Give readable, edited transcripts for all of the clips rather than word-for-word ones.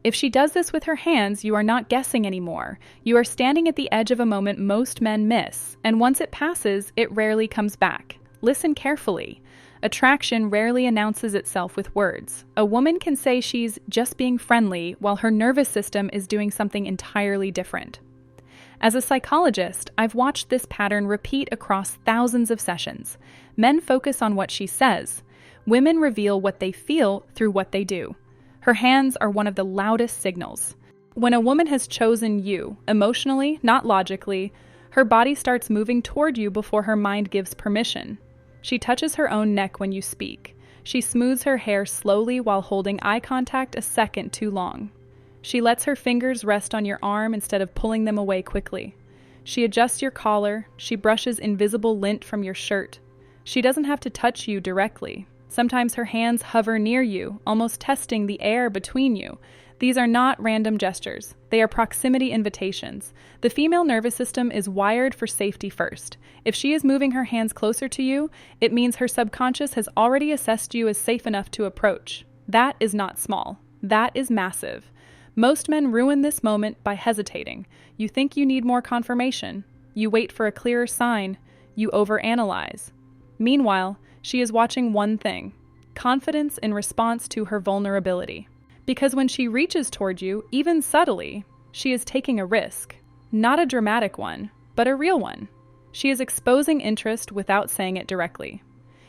If she does this with her hands, you are not guessing anymore. You are standing at the edge of a moment most men miss, and once it passes, it rarely comes back. Listen carefully. Attraction rarely announces itself with words. A woman can say she's just being friendly while her nervous system is doing something entirely different. As a psychologist, I've watched this pattern repeat across thousands of sessions. Men focus on what she says. Women reveal what they feel through what they do. Her hands are one of the loudest signals. When a woman has chosen you, emotionally, not logically, her body starts moving toward you before her mind gives permission. She touches her own neck when you speak. She smooths her hair slowly while holding eye contact a second too long. She lets her fingers rest on your arm instead of pulling them away quickly. She adjusts your collar. She brushes invisible lint from your shirt. She doesn't have to touch you directly. Sometimes her hands hover near you, almost testing the air between you. These are not random gestures. They are proximity invitations. The female nervous system is wired for safety first. If she is moving her hands closer to you, it means her subconscious has already assessed you as safe enough to approach. That is not small. That is massive. Most men ruin this moment by hesitating. You think you need more confirmation. You wait for a clearer sign. You overanalyze. Meanwhile, she is watching one thing: confidence in response to her vulnerability. Because when she reaches toward you, even subtly, she is taking a risk. Not a dramatic one, but a real one. She is exposing interest without saying it directly.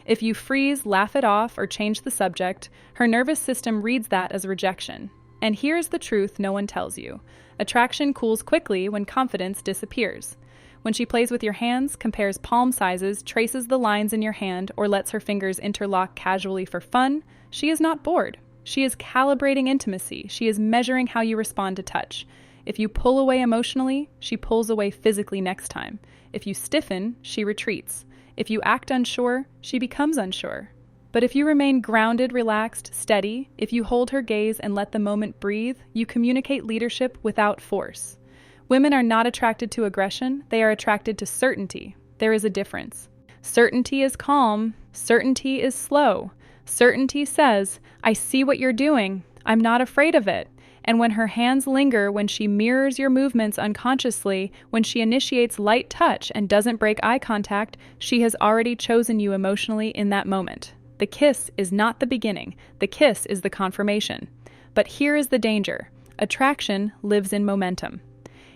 If you freeze, laugh it off, or change the subject, her nervous system reads that as rejection. And here's the truth no one tells you. Attraction cools quickly when confidence disappears. When she plays with your hands, compares palm sizes, traces the lines in your hand, or lets her fingers interlock casually for fun, she is not bored. She is calibrating intimacy. She is measuring how you respond to touch. If you pull away emotionally, she pulls away physically next time. If you stiffen, she retreats. If you act unsure, she becomes unsure. But if you remain grounded, relaxed, steady, if you hold her gaze and let the moment breathe, you communicate leadership without force. Women are not attracted to aggression, they are attracted to certainty. There is a difference. Certainty is calm, certainty is slow. Certainty says, I see what you're doing, I'm not afraid of it. And when her hands linger, when she mirrors your movements unconsciously, when she initiates light touch and doesn't break eye contact, she has already chosen you emotionally in that moment. The kiss is not the beginning, the kiss is the confirmation. But here is the danger. Attraction lives in momentum.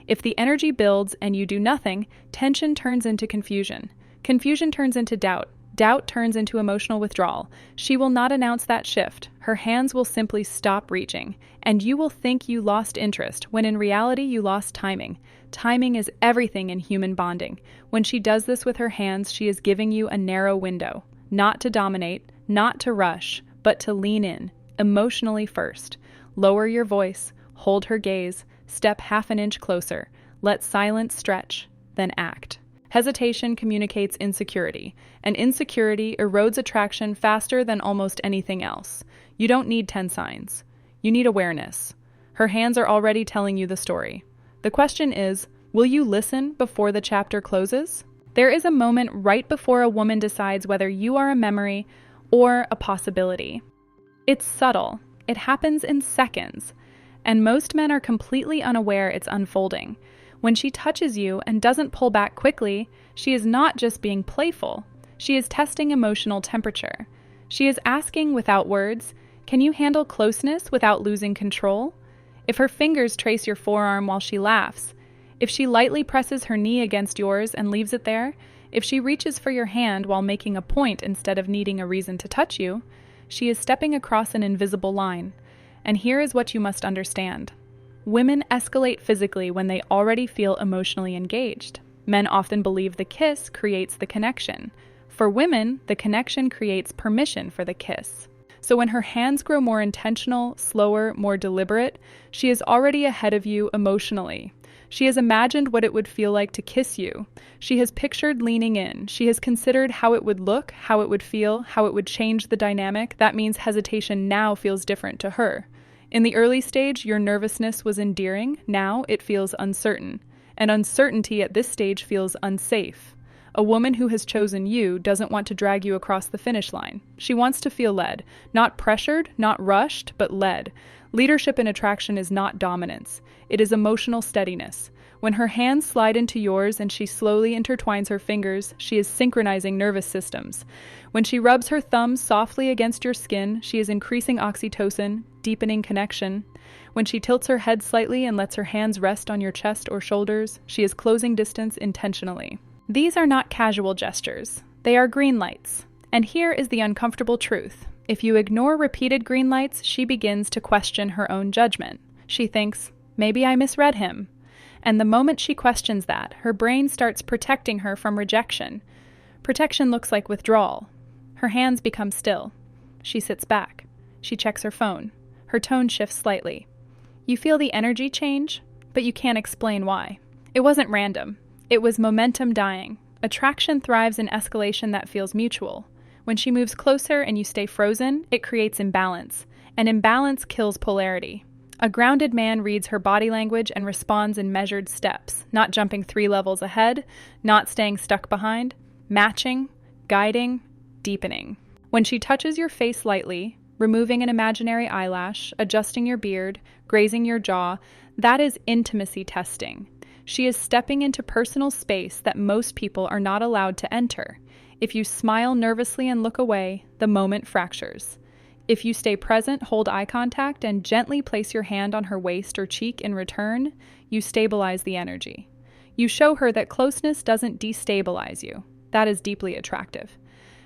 If the energy builds and you do nothing, tension turns into confusion. Confusion turns into doubt. Doubt turns into emotional withdrawal. She will not announce that shift. Her hands will simply stop reaching, and you will think you lost interest, when in reality you lost timing. Timing is everything in human bonding. When she does this with her hands, she is giving you a narrow window. Not to dominate, not to rush, but to lean in, emotionally first. Lower your voice, hold her gaze, step half an inch closer, let silence stretch, then act. Hesitation communicates insecurity, and insecurity erodes attraction faster than almost anything else. You don't need 10 signs. You need awareness. Her hands are already telling you the story. The question is, will you listen before the chapter closes? There is a moment right before a woman decides whether you are a memory or a possibility. It's subtle. It happens in seconds. And most men are completely unaware it's unfolding. When she touches you and doesn't pull back quickly, she is not just being playful. She is testing emotional temperature. She is asking without words, can you handle closeness without losing control? If her fingers trace your forearm while she laughs, if she lightly presses her knee against yours and leaves it there, if she reaches for your hand while making a point instead of needing a reason to touch you, she is stepping across an invisible line. And here is what you must understand. Women escalate physically when they already feel emotionally engaged. Men often believe the kiss creates the connection. For women, the connection creates permission for the kiss. So when her hands grow more intentional, slower, more deliberate, she is already ahead of you emotionally. She has imagined what it would feel like to kiss you. She has pictured leaning in. She has considered how it would look, how it would feel, how it would change the dynamic. That means hesitation now feels different to her. In the early stage, your nervousness was endearing. Now it feels uncertain. And uncertainty at this stage feels unsafe. A woman who has chosen you doesn't want to drag you across the finish line. She wants to feel led. Not pressured, not rushed, but led. Leadership in attraction is not dominance. It is emotional steadiness. When her hands slide into yours and she slowly intertwines her fingers, she is synchronizing nervous systems. When she rubs her thumbs softly against your skin, she is increasing oxytocin, deepening connection. When she tilts her head slightly and lets her hands rest on your chest or shoulders, she is closing distance intentionally. These are not casual gestures. They are green lights. And here is the uncomfortable truth. If you ignore repeated green lights, she begins to question her own judgment. She thinks, maybe I misread him. And the moment she questions that, her brain starts protecting her from rejection. Protection looks like withdrawal. Her hands become still. She sits back. She checks her phone. Her tone shifts slightly. You feel the energy change, but you can't explain why. It wasn't random. It was momentum dying. Attraction thrives in escalation that feels mutual. When she moves closer and you stay frozen, it creates imbalance. And imbalance kills polarity. A grounded man reads her body language and responds in measured steps, not jumping 3 levels ahead, not staying stuck behind, matching, guiding, deepening. When she touches your face lightly, removing an imaginary eyelash, adjusting your beard, grazing your jaw, that is intimacy testing. She is stepping into personal space that most people are not allowed to enter. If you smile nervously and look away, the moment fractures. If you stay present, hold eye contact, and gently place your hand on her waist or cheek in return, you stabilize the energy. You show her that closeness doesn't destabilize you. That is deeply attractive.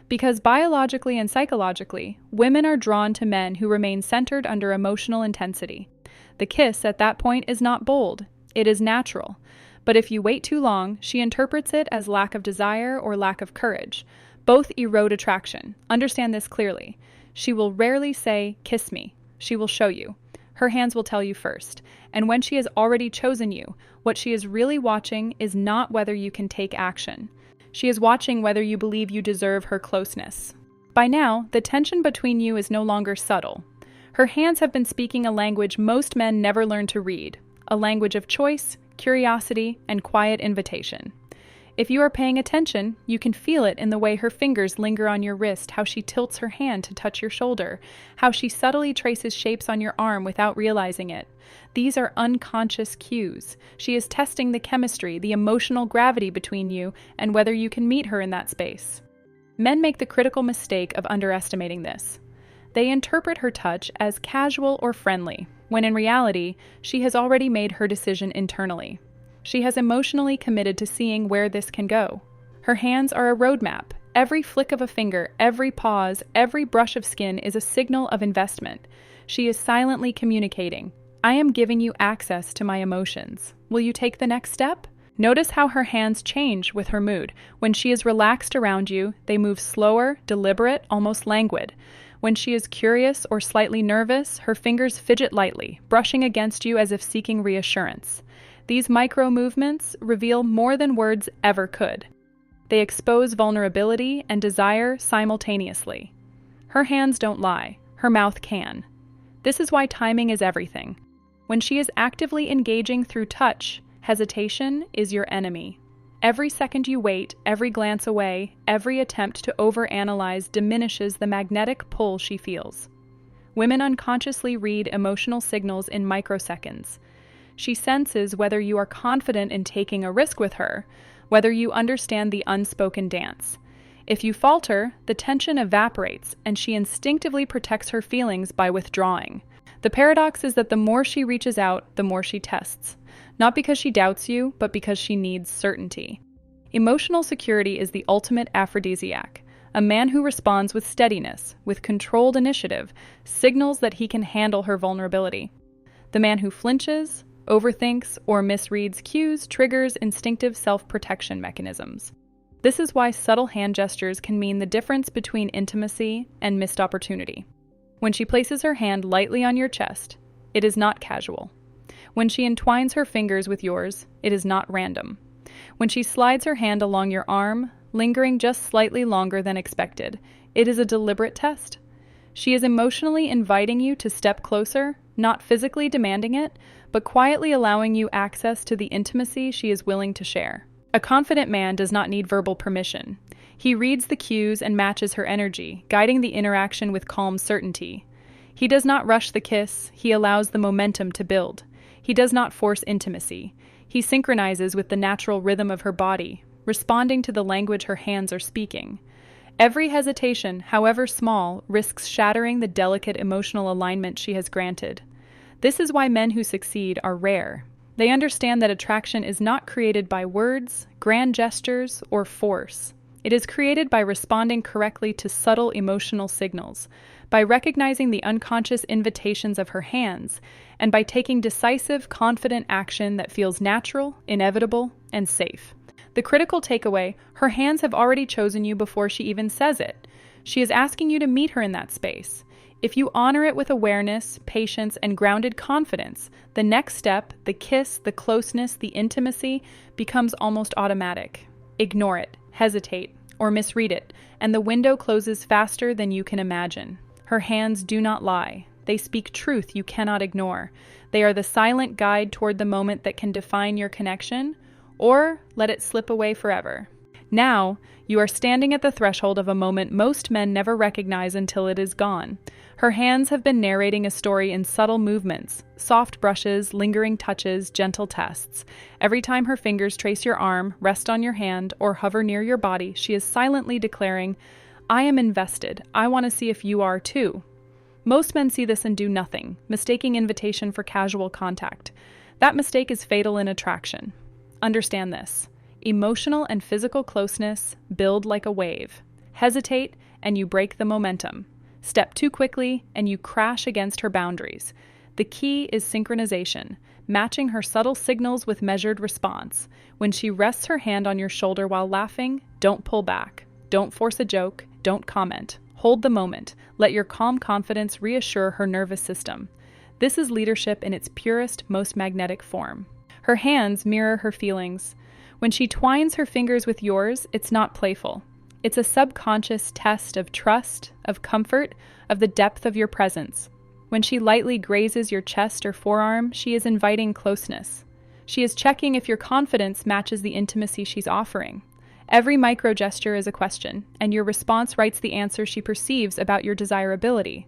Because biologically and psychologically, women are drawn to men who remain centered under emotional intensity. The kiss at that point is not bold. It is natural. But if you wait too long, she interprets it as lack of desire or lack of courage. Both erode attraction. Understand this clearly. She will rarely say, kiss me. She will show you. Her hands will tell you first. And when she has already chosen you, what she is really watching is not whether you can take action. She is watching whether you believe you deserve her closeness. By now, the tension between you is no longer subtle. Her hands have been speaking a language most men never learn to read, a language of choice, curiosity, and quiet invitation. If you are paying attention, you can feel it in the way her fingers linger on your wrist, how she tilts her hand to touch your shoulder, how she subtly traces shapes on your arm without realizing it. These are unconscious cues. She is testing the chemistry, the emotional gravity between you, and whether you can meet her in that space. Men make the critical mistake of underestimating this. They interpret her touch as casual or friendly, when in reality, she has already made her decision internally. She has emotionally committed to seeing where this can go. Her hands are a roadmap. Every flick of a finger, every pause, every brush of skin is a signal of investment. She is silently communicating. I am giving you access to my emotions. Will you take the next step? Notice how her hands change with her mood. When she is relaxed around you, they move slower, deliberate, almost languid. When she is curious or slightly nervous, her fingers fidget lightly, brushing against you as if seeking reassurance. These micro movements reveal more than words ever could. They expose vulnerability and desire simultaneously. Her hands don't lie. Her mouth can. This is why timing is everything. When she is actively engaging through touch, hesitation is your enemy. Every second you wait, every glance away, every attempt to overanalyze diminishes the magnetic pull she feels. Women unconsciously read emotional signals in microseconds. She senses whether you are confident in taking a risk with her, whether you understand the unspoken dance. If you falter, the tension evaporates, and she instinctively protects her feelings by withdrawing. The paradox is that the more she reaches out, the more she tests. Not because she doubts you, but because she needs certainty. Emotional security is the ultimate aphrodisiac. A man who responds with steadiness, with controlled initiative, signals that he can handle her vulnerability. The man who flinches, overthinks, or misreads cues triggers instinctive self-protection mechanisms. This is why subtle hand gestures can mean the difference between intimacy and missed opportunity. When she places her hand lightly on your chest, it is not casual. When she entwines her fingers with yours, it is not random. When she slides her hand along your arm, lingering just slightly longer than expected, it is a deliberate test. She is emotionally inviting you to step closer, not physically demanding it, but quietly allowing you access to the intimacy she is willing to share. A confident man does not need verbal permission. He reads the cues and matches her energy, guiding the interaction with calm certainty. He does not rush the kiss, he allows the momentum to build. He does not force intimacy. He synchronizes with the natural rhythm of her body, responding to the language her hands are speaking. Every hesitation, however small, risks shattering the delicate emotional alignment she has granted. This is why men who succeed are rare. They understand that attraction is not created by words, grand gestures, or force. It is created by responding correctly to subtle emotional signals, by recognizing the unconscious invitations of her hands, and by taking decisive, confident action that feels natural, inevitable, and safe. The critical takeaway: her hands have already chosen you before she even says it. She is asking you to meet her in that space. If you honor it with awareness, patience, and grounded confidence, the next step, the kiss, the closeness, the intimacy, becomes almost automatic. Ignore it, hesitate, or misread it, and the window closes faster than you can imagine. Her hands do not lie. They speak truth you cannot ignore. They are the silent guide toward the moment that can define your connection, or let it slip away forever. Now, you are standing at the threshold of a moment most men never recognize until it is gone. Her hands have been narrating a story in subtle movements, soft brushes, lingering touches, gentle tests. Every time her fingers trace your arm, rest on your hand, or hover near your body, she is silently declaring, "I am invested. I want to see if you are too." Most men see this and do nothing, mistaking invitation for casual contact. That mistake is fatal in attraction. Understand this. Emotional and physical closeness build like a wave. Hesitate, and you break the momentum. Step too quickly, and you crash against her boundaries. The key is synchronization, matching her subtle signals with measured response. When she rests her hand on your shoulder while laughing, don't pull back. Don't force a joke. Don't comment. Hold the moment. Let your calm confidence reassure her nervous system. This is leadership in its purest, most magnetic form. Her hands mirror her feelings. When she twines her fingers with yours, it's not playful. It's a subconscious test of trust, of comfort, of the depth of your presence. When she lightly grazes your chest or forearm, she is inviting closeness. She is checking if your confidence matches the intimacy she's offering. Every micro gesture is a question, and your response writes the answer she perceives about your desirability.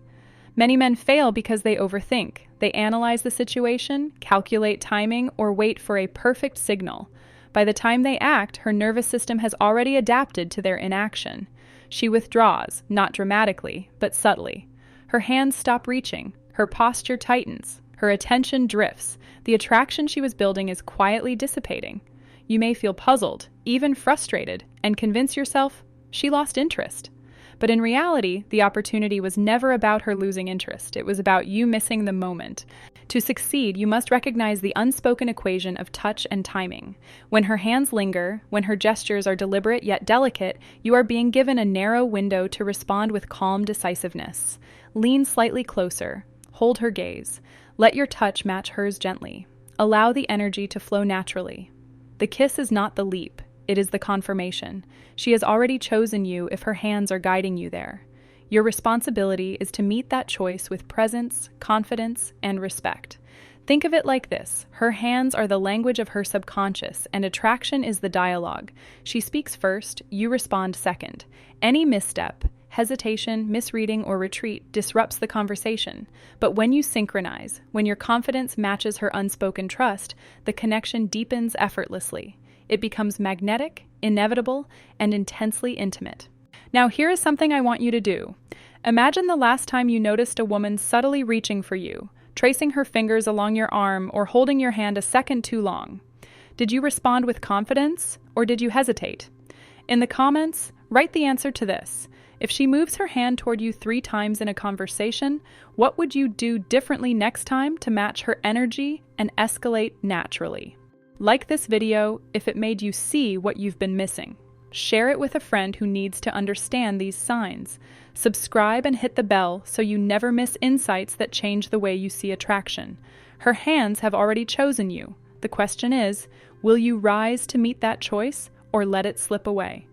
Many men fail because they overthink. They analyze the situation, calculate timing, or wait for a perfect signal. By the time they act, her nervous system has already adapted to their inaction. She withdraws, not dramatically, but subtly. Her hands stop reaching. Her posture tightens. Her attention drifts. The attraction she was building is quietly dissipating. You may feel puzzled, even frustrated, and convince yourself she lost interest. But in reality, the opportunity was never about her losing interest. It was about you missing the moment. To succeed, you must recognize the unspoken equation of touch and timing. When her hands linger, when her gestures are deliberate yet delicate, you are being given a narrow window to respond with calm decisiveness. Lean slightly closer. Hold her gaze. Let your touch match hers gently. Allow the energy to flow naturally. The kiss is not the leap. It is the confirmation. She has already chosen you if her hands are guiding you there. Your responsibility is to meet that choice with presence, confidence, and respect. Think of it like this. Her hands are the language of her subconscious, and attraction is the dialogue. She speaks first, you respond second. Any misstep, hesitation, misreading, or retreat disrupts the conversation. But when you synchronize, when your confidence matches her unspoken trust, the connection deepens effortlessly. It becomes magnetic, inevitable, and intensely intimate. Now, here is something I want you to do. Imagine the last time you noticed a woman subtly reaching for you, tracing her fingers along your arm or holding your hand a second too long. Did you respond with confidence, or did you hesitate? In the comments, write the answer to this. If she moves her hand toward you 3 times in a conversation, what would you do differently next time to match her energy and escalate naturally? Like this video if it made you see what you've been missing. Share it with a friend who needs to understand these signs. Subscribe and hit the bell so you never miss insights that change the way you see attraction. Her hands have already chosen you. The question is, will you rise to meet that choice or let it slip away?